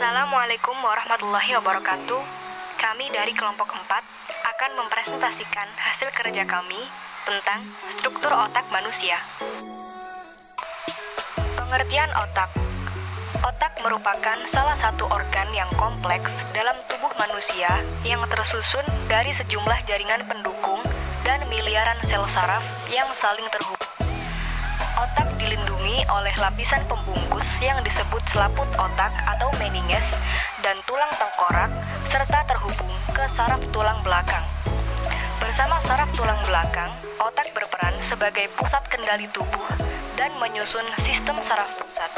Assalamualaikum warahmatullahi wabarakatuh. Kami dari kelompok 4 akan mempresentasikan hasil kerja kami tentang struktur otak manusia. Pengertian otak. Otak merupakan salah satu organ yang kompleks dalam tubuh manusia yang tersusun dari sejumlah jaringan pendukung dan miliaran sel saraf yang saling terhubung. Otak dilindungi oleh lapisan pembungkus yang disebut selaput otak atau meninges dan tulang tengkorak serta terhubung ke saraf tulang belakang. Bersama saraf tulang belakang, otak berperan sebagai pusat kendali tubuh dan menyusun sistem saraf pusat.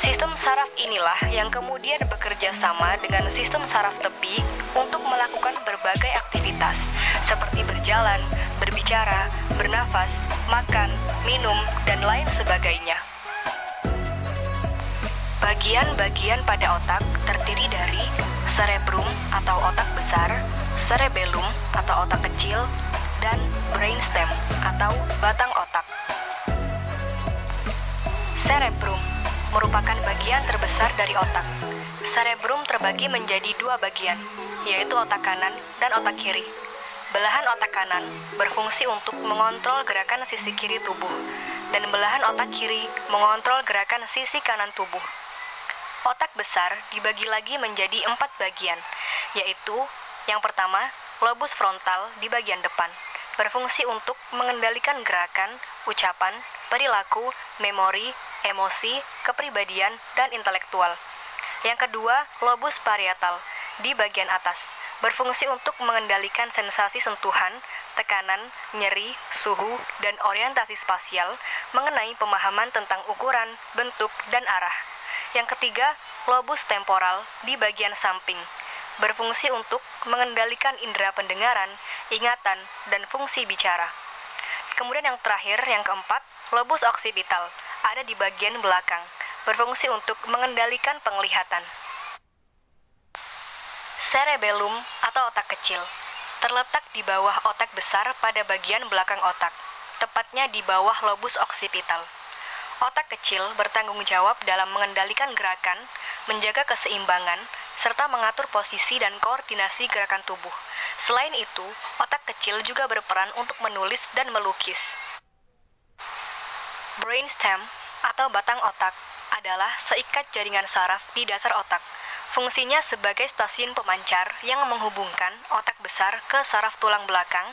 Sistem saraf inilah yang kemudian bekerja sama dengan sistem saraf tepi untuk melakukan berbagai aktivitas seperti berjalan, berbicara, bernafas, makan, minum, dan lain sebagainya. Bagian-bagian pada otak terdiri dari cerebrum atau otak besar, cerebellum atau otak kecil, dan brainstem atau batang otak. Cerebrum merupakan bagian terbesar dari otak. Cerebrum terbagi menjadi dua bagian, yaitu otak kanan dan otak kiri. Belahan otak kanan berfungsi untuk mengontrol gerakan sisi kiri tubuh, dan belahan otak kiri mengontrol gerakan sisi kanan tubuh. Otak besar dibagi lagi menjadi 4 bagian, yaitu yang pertama, lobus frontal di bagian depan, berfungsi untuk mengendalikan gerakan, ucapan, perilaku, memori, emosi, kepribadian, dan intelektual. Yang kedua, lobus parietal di bagian atas, berfungsi untuk mengendalikan sensasi sentuhan, tekanan, nyeri, suhu, dan orientasi spasial mengenai pemahaman tentang ukuran, bentuk, dan arah. Yang ketiga, lobus temporal di bagian samping, berfungsi untuk mengendalikan indera pendengaran, ingatan, dan fungsi bicara. Kemudian yang terakhir, yang keempat, lobus occipital, ada di bagian belakang, berfungsi untuk mengendalikan penglihatan. Cerebellum atau otak kecil terletak di bawah otak besar pada bagian belakang otak, tepatnya di bawah lobus occipital. Otak kecil bertanggung jawab dalam mengendalikan gerakan, menjaga keseimbangan, serta mengatur posisi dan koordinasi gerakan tubuh. Selain itu, otak kecil juga berperan untuk menulis dan melukis. Brainstem atau batang otak adalah seikat jaringan saraf di dasar otak. Fungsinya sebagai stasiun pemancar yang menghubungkan otak besar ke saraf tulang belakang,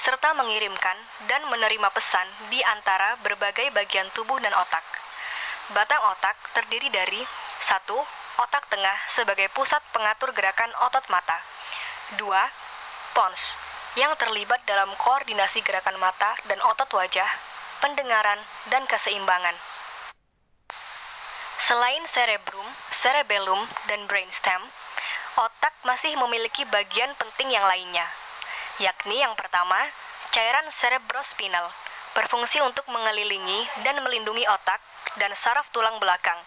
serta mengirimkan dan menerima pesan di antara berbagai bagian tubuh dan otak. Batang otak terdiri dari 1. Otak tengah sebagai pusat pengatur gerakan otot mata. 2. Pons, yang terlibat dalam koordinasi gerakan mata dan otot wajah, pendengaran, dan keseimbangan. Selain cerebrum, cerebellum, dan brainstem, otak masih memiliki bagian penting yang lainnya, yakni yang pertama, cairan cerebrospinal, berfungsi untuk mengelilingi dan melindungi otak dan saraf tulang belakang,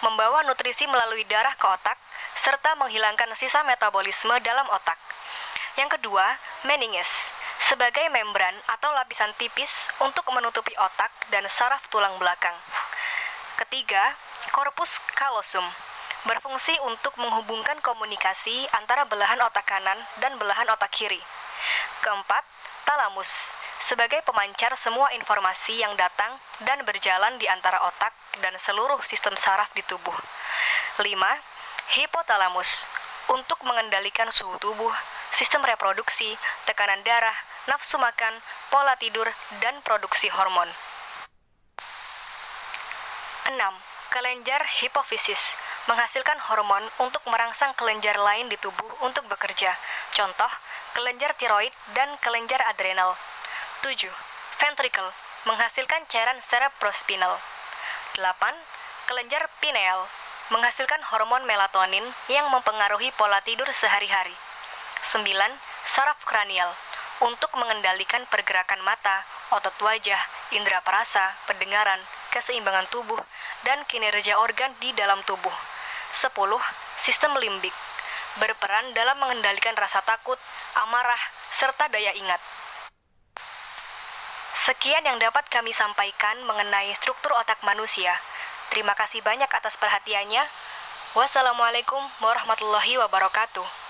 membawa nutrisi melalui darah ke otak, serta menghilangkan sisa metabolisme dalam otak. Yang kedua, meninges, sebagai membran atau lapisan tipis untuk menutupi otak dan saraf tulang belakang. Ketiga, corpus callosum, berfungsi untuk menghubungkan komunikasi antara belahan otak kanan dan belahan otak kiri. Keempat, talamus, sebagai pemancar semua informasi yang datang dan berjalan di antara otak dan seluruh sistem saraf di tubuh. 5. Hipotalamus, untuk mengendalikan suhu tubuh, sistem reproduksi, tekanan darah, nafsu makan, pola tidur, dan produksi hormon. 6. Kelenjar hipofisis, menghasilkan hormon untuk merangsang kelenjar lain di tubuh untuk bekerja. Contoh, kelenjar tiroid dan kelenjar adrenal. 7. Ventricle, menghasilkan cairan cerebrospinal. 8. Kelenjar pineal, menghasilkan hormon melatonin yang mempengaruhi pola tidur sehari-hari. 9. Saraf kranial, untuk mengendalikan pergerakan mata, otot wajah, indera perasa, pendengaran, keseimbangan tubuh, dan kinerja organ di dalam tubuh. 10. Sistem limbik, berperan dalam mengendalikan rasa takut, amarah, serta daya ingat. Sekian yang dapat kami sampaikan mengenai struktur otak manusia. Terima kasih banyak atas perhatiannya. Wassalamualaikum warahmatullahi wabarakatuh.